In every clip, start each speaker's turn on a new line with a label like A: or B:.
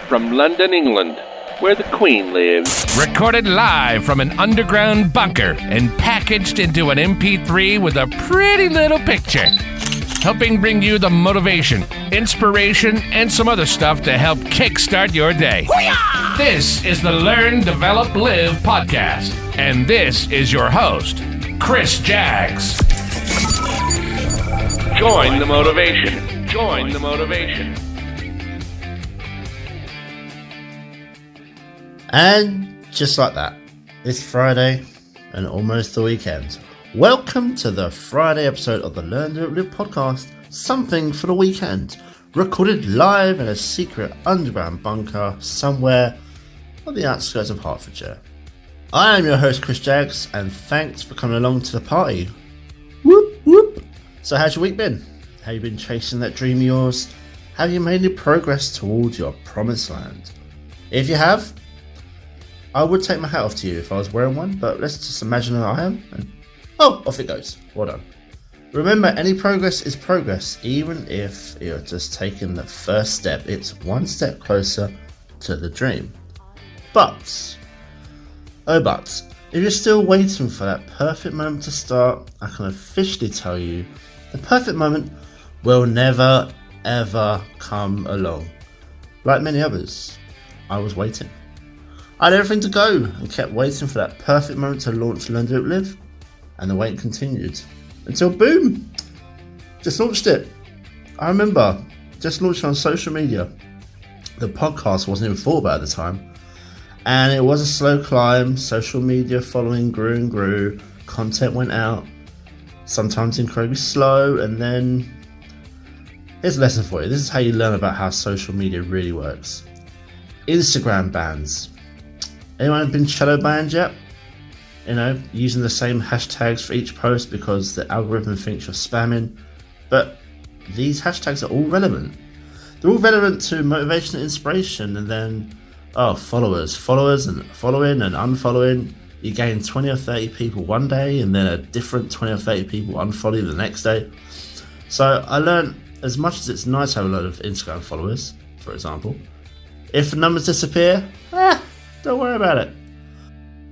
A: from London, England, where the Queen lives.
B: Recorded live from an underground bunker and packaged into an MP3 with a pretty little picture. Helping bring you the motivation, inspiration, and some other stuff to help kickstart your day. Hoo-yah! This is the Learn, Develop, Live podcast. And this is your host, Chris Jaggs.
A: Join the motivation. Join the motivation.
C: And just like that, it's Friday and almost the weekend. Welcome to the Friday episode of the Learn, Develop, Live podcast, Something for the Weekend, recorded live in a secret underground bunker somewhere on the outskirts of Hertfordshire. I am your host, Chris Jaggs, and thanks for coming along to the party. Whoop, whoop. So how's your week been? Have you been chasing that dream of yours? Have you made any progress towards your promised land? If you have, I would take my hat off to you if I was wearing one, but let's just imagine that I am, and off it goes. Well done. Remember, any progress is progress, even if you're just taking the first step. It's one step closer to the dream. But, if you're still waiting for that perfect moment to start, I can officially tell you the perfect moment will never, ever come along. Like many others, I was waiting. I had everything to go and kept waiting for that perfect moment to launch Learn, Develop, Live, and the wait continued until boom, just launched it. I remember just launched on social media. The podcast wasn't even thought about at the time, and it was a slow climb. Social media following grew and grew, content went out, sometimes incredibly slow, and then here's a lesson for you. This is how you learn about how social media really works. Instagram bans. Anyone been shadow banned yet? Using the same hashtags for each post because the algorithm thinks you're spamming. But these hashtags are all relevant. They're all relevant to motivation and inspiration, and then, followers and following and unfollowing. You gain 20 or 30 people one day, and then a different 20 or 30 people unfollow you the next day. So I learned, as much as it's nice to have a lot of Instagram followers, for example, if the numbers disappear, don't worry about it.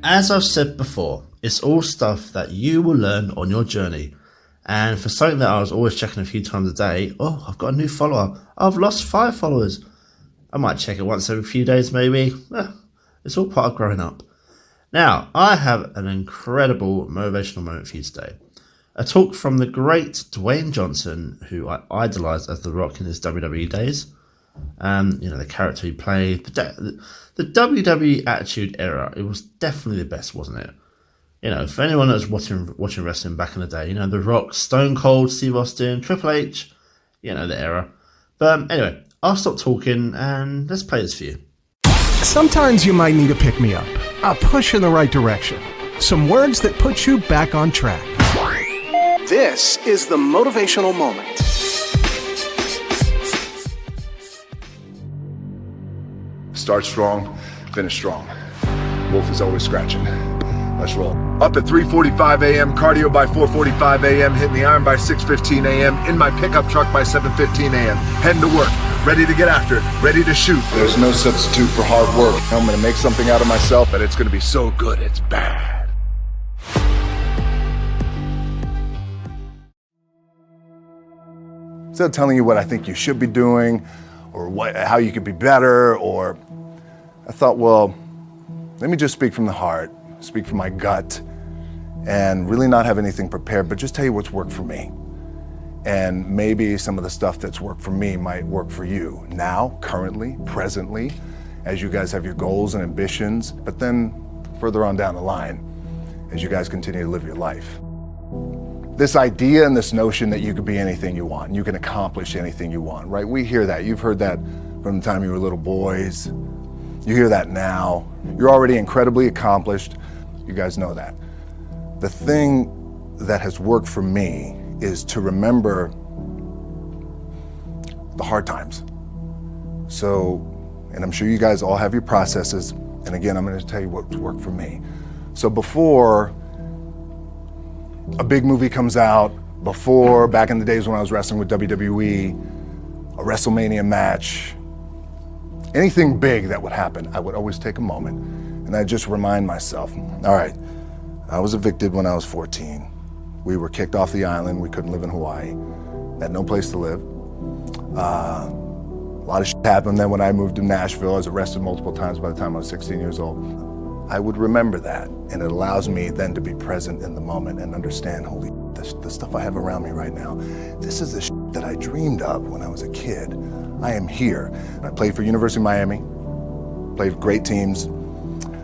C: As I've said before, it's all stuff that you will learn on your journey. And for something that I was always checking a few times a day, I've got a new follower. I've lost 5 followers. I might check it once every few days maybe. It's all part of growing up. Now, I have an incredible motivational moment for you today. A talk from the great Dwayne Johnson, who I idolised as The Rock in his WWE days. The character he played, the WWE Attitude Era, it was definitely the best, wasn't it? For anyone that was watching wrestling back in the day, The Rock, Stone Cold, Steve Austin, Triple H, the era. But anyway, I'll stop talking and let's play this for you.
D: Sometimes you might need a pick-me-up, a push in the right direction, some words that put you back on track. This is the motivational moment.
E: Start strong, finish strong. Wolf is always scratching. Let's roll. Up at 3:45 a.m., cardio by 4:45 a.m., hitting the iron by 6:15 a.m., in my pickup truck by 7:15 a.m., heading to work, ready to get after it, ready to shoot. There's no substitute for hard work. I'm going to make something out of myself, but it's going to be so good, it's bad. Instead of telling you what I think you should be doing, or how you could be better, or I thought, let me just speak from the heart, speak from my gut, and really not have anything prepared, but just tell you what's worked for me. And maybe some of the stuff that's worked for me might work for you now, currently, presently, as you guys have your goals and ambitions, but then further on down the line, as you guys continue to live your life. This idea and this notion that you could be anything you want, you can accomplish anything you want, right? We hear that. You've heard that from the time you were little boys. You hear that now. You're already incredibly accomplished. You guys know that. The thing that has worked for me is to remember the hard times. So, and I'm sure you guys all have your processes. And again, I'm going to tell you what's worked for me. So before a big movie comes out, before, back in the days when I was wrestling with WWE, a WrestleMania match, anything big that would happen, I would always take a moment and I'd just remind myself, all right, I was evicted when I was 14. We were kicked off the island. We couldn't live in Hawaii. Had no place to live. A lot of shit happened. Then when I moved to Nashville, I was arrested multiple times by the time I was 16 years old. I would remember that, and it allows me then to be present in the moment and understand, holy shit, the stuff I have around me right now, this is the shit that I dreamed of when I was a kid. I am here. I played for University of Miami, played for great teams.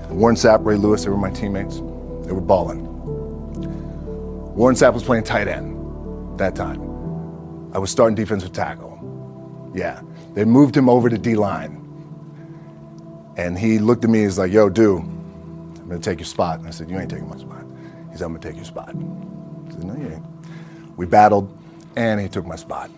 E: Warren Sapp, Ray Lewis, they were my teammates. They were balling. Warren Sapp was playing tight end that time. I was starting defensive tackle. Yeah, they moved him over to D-line. And he looked at me, he's like, yo, dude, I'm gonna take your spot. And I said, you ain't taking my spot. He said, I'm gonna take your spot. I said, no, you ain't. We battled, and he took my spot.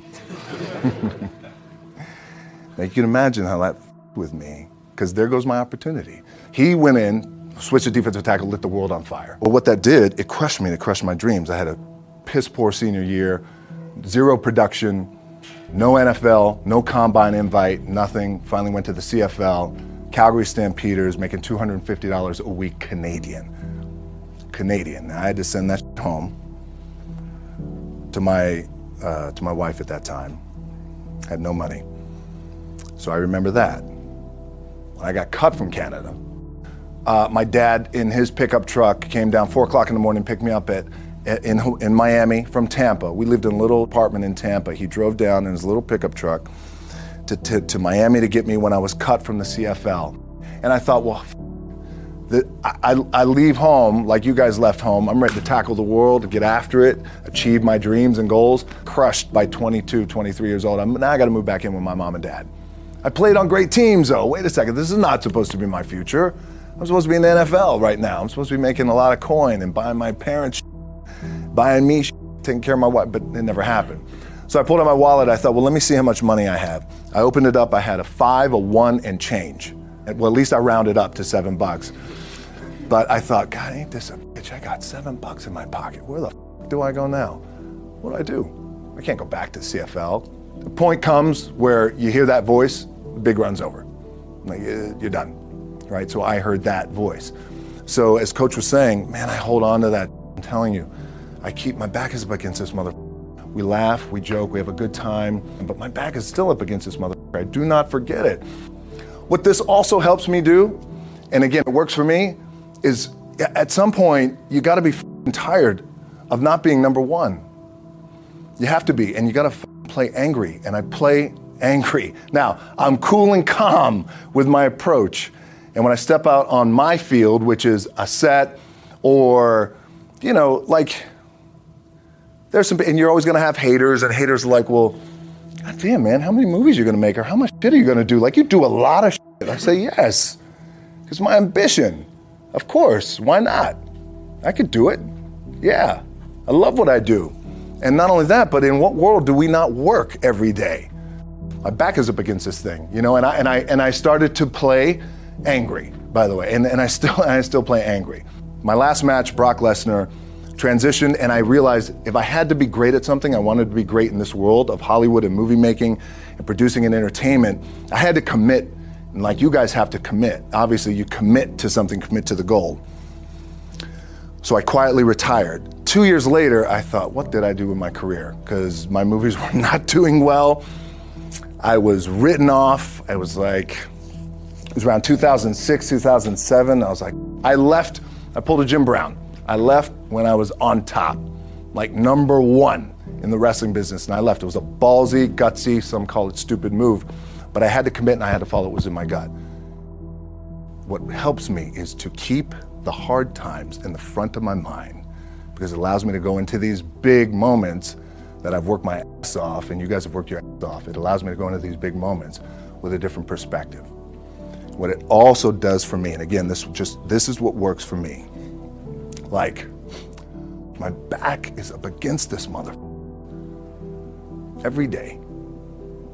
E: Now you can imagine how that with me, because there goes my opportunity. He went in, switched to defensive tackle, lit the world on fire. Well, what that did, it crushed me, it crushed my dreams. I had a piss poor senior year, zero production, no NFL, no combine invite, nothing. Finally went to the CFL, Calgary Stampeders, making $250 a week Canadian. Now I had to send that home to my wife at that time. Had no money. So I remember that. When I got cut from Canada, my dad in his pickup truck came down 4 o'clock in the morning, picked me up in Miami from Tampa. We lived in a little apartment in Tampa. He drove down in his little pickup truck to Miami to get me when I was cut from the CFL. And I thought, well, I leave home like you guys left home. I'm ready to tackle the world, to get after it, achieve my dreams and goals. Crushed by 22, 23 years old. Now I got to move back in with my mom and dad. I played on great teams though. Wait a second, this is not supposed to be my future. I'm supposed to be in the NFL right now. I'm supposed to be making a lot of coin and buying my parents, buying me, taking care of my wife, but it never happened. So I pulled out my wallet. I thought, well, let me see how much money I have. I opened it up. I had a 5, a 1, and change. Well, at least I rounded up to $7. But I thought, God, ain't this a bitch? I got $7 in my pocket. Where the f do I go now? What do I do? I can't go back to CFL. The point comes where you hear that voice, the big run's over. Like, you're done, right? So I heard that voice. So as Coach was saying, man, I hold on to that. I'm telling you, my back is up against this mother. We laugh, we joke, we have a good time, but my back is still up against this mother. I do not forget it. What this also helps me do, and again, it works for me, is at some point, you gotta be tired of not being number one. You have to be, and you gotta play angry, and I play angry. Now, I'm cool and calm with my approach, and when I step out on my field, which is a set, or, you know, like, there's some, and you're always gonna have haters, and haters are like, well, God damn, man, how many movies are you gonna make, or how much shit are you gonna do? Like, you do a lot of shit. I say, yes, because my ambition. Of course, why not? I could do it. Yeah, I love what I do. And not only that, but in what world do we not work every day? My back is up against this thing, you know, and I started to play angry, by the way, and I still play angry. My last match, Brock Lesnar, transitioned, and I realized if I had to be great at something, I wanted to be great in this world of Hollywood and movie making and producing and entertainment, I had to commit. And like you guys have to commit. Obviously, you commit to something, commit to the goal. So I quietly retired. 2 years later, I thought, what did I do with my career? Because my movies were not doing well. I was written off. I was like, it was around 2006, 2007. I was like, I pulled a Jim Brown. I left when I was on top, like number one in the wrestling business, and I left. It was a ballsy, gutsy, some call it stupid move. But I had to commit and I had to follow what was in my gut. What helps me is to keep the hard times in the front of my mind because it allows me to go into these big moments that I've worked my ass off and you guys have worked your ass off. It allows me to go into these big moments with a different perspective. What it also does for me, and again, this is what works for me. Like, my back is up against this mother every day.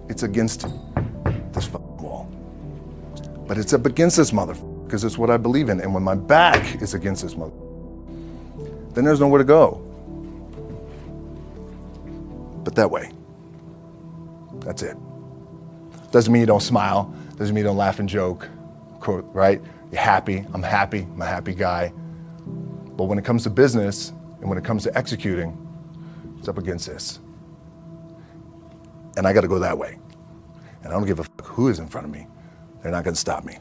E: It's against this fucking wall. But it's up against this mother because it's what I believe in. And when my back is against this mother, then there's nowhere to go. But that way. That's it. Doesn't mean you don't smile. Doesn't mean you don't laugh and joke, quote, right? You're happy, I'm a happy guy. But when it comes to business and when it comes to executing, it's up against this. And I gotta go that way. And I don't give a fuck who is in front of me. They're not gonna stop me.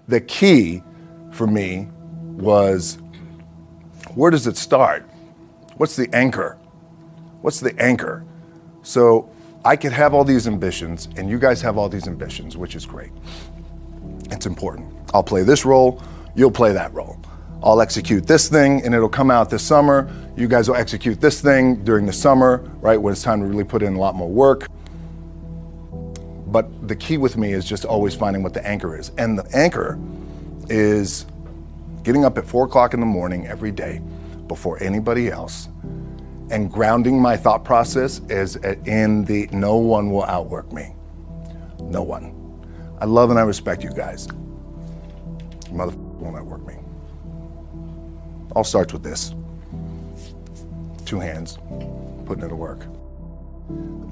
E: The key for me was, where does it start? What's the anchor? What's the anchor? So I could have all these ambitions, and you guys have all these ambitions, which is great. It's important. I'll play this role, you'll play that role. I'll execute this thing, and it'll come out this summer. You guys will execute this thing during the summer, right, when it's time to really put in a lot more work. But the key with me is just always finding what the anchor is. And the anchor is getting up at 4 o'clock in the morning every day before anybody else and grounding my thought process is in the no one will outwork me. No one. I love and I respect you guys. Motherfucker won't outwork me. All starts with this. 2 hands, putting it to work.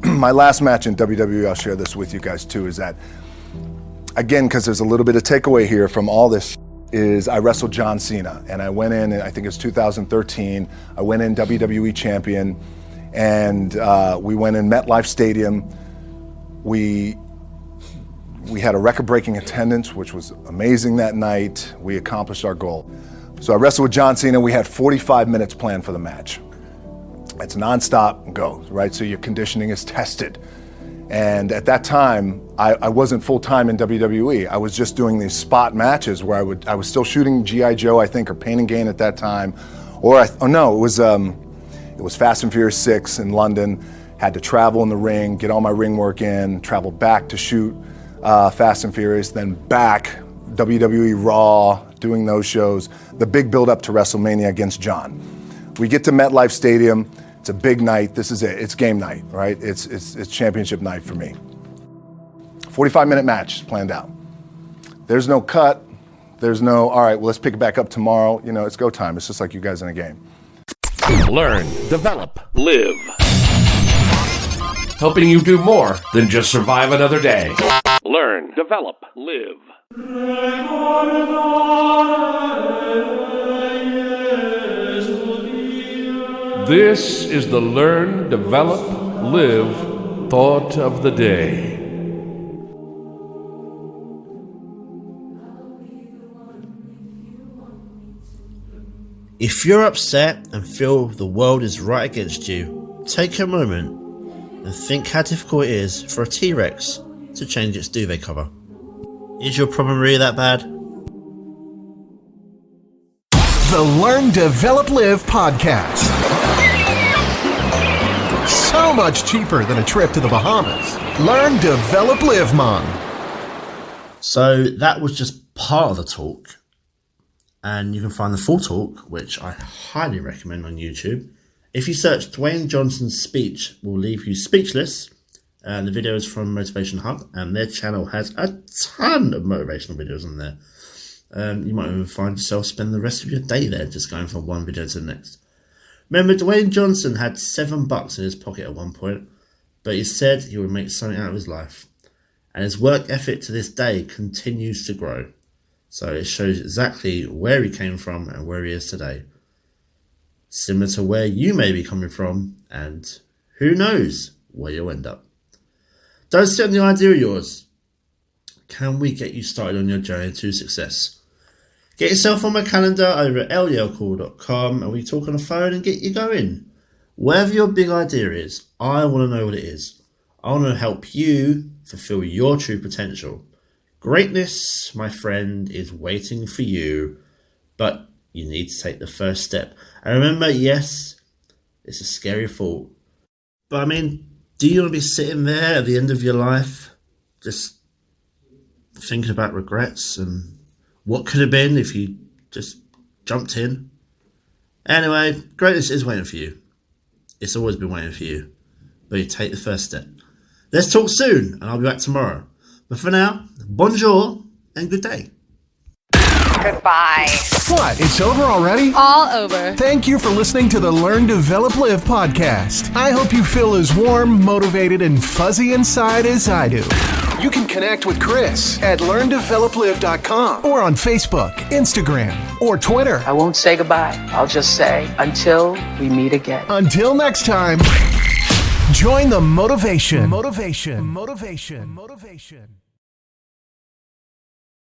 E: My last match in WWE, I'll share this with you guys too, is that, again, because there's a little bit of takeaway here from all this, is I wrestled John Cena, and I went in, I think it was 2013, I went in WWE champion, and we went in MetLife Stadium. We had a record-breaking attendance, which was amazing that night. We accomplished our goal. So I wrestled with John Cena. We had 45 minutes planned for the match. It's nonstop, go, right? So your conditioning is tested. And at that time, I wasn't full-time in WWE. I was just doing these spot matches where I was still shooting G.I. Joe, I think, or Pain and Gain at that time. It was Fast and Furious 6 in London. Had to travel in the ring, get all my ring work in, travel back to shoot Fast and Furious, then back, WWE Raw, doing those shows. The big build-up to WrestleMania against John. We get to MetLife Stadium. It's a big night. This is it. It's game night, right? It's championship night for me. 45-minute match planned out. There's no cut. There's no, all right, well, let's pick it back up tomorrow. You know, it's go time. It's just like you guys in a game.
B: Learn, develop,
A: Live.
B: helping you do more than just survive another day.
A: Learn, develop, live.
B: This is the Learn, Develop, Live thought of the day.
C: If you're upset and feel the world is right against you, take a moment and think how difficult it is for a T-Rex to change its duvet cover. Is your problem really that bad?
D: The Learn, Develop, Live podcast. So much cheaper than a trip to the Bahamas. Learn, Develop, Live, Mom.
C: So that was just part of the talk. And you can find the full talk, which I highly recommend on YouTube. If you search Dwayne Johnson's speech, will leave you speechless. And the video is from Motivation Hub, and their channel has a ton of motivational videos on there. You might even find yourself spend the rest of your day there, just going from one video to the next. Remember, Dwayne Johnson had $7 in his pocket at one point, but he said he would make something out of his life. And his work ethic to this day continues to grow. So it shows exactly where he came from and where he is today. Similar to where you may be coming from, and who knows where you'll end up. Don't sit on the idea of yours. Can we get you started on your journey to success? Get yourself on my calendar over at ldlcall.com and we talk on the phone and get you going. Whatever your big idea is, I want to know what it is. I want to help you fulfill your true potential. Greatness, my friend, is waiting for you, but you need to take the first step. And remember, yes, it's a scary thought. But I mean, do you want to be sitting there at the end of your life, just thinking about regrets and what could have been if you just jumped in? Anyway, greatness is waiting for you. It's always been waiting for you. But you take the first step. Let's talk soon, and I'll be back tomorrow. But for now, bonjour and good day.
F: Goodbye.
D: What? It's over already?
F: All over.
D: Thank you for listening to the Learn, Develop, Live podcast. I hope you feel as warm, motivated, and fuzzy inside as I do. You can connect with Chris at learndeveloplive.com or on Facebook, Instagram, or Twitter.
G: I won't say goodbye. I'll just say until we meet again.
D: Until next time, join the motivation. Motivation.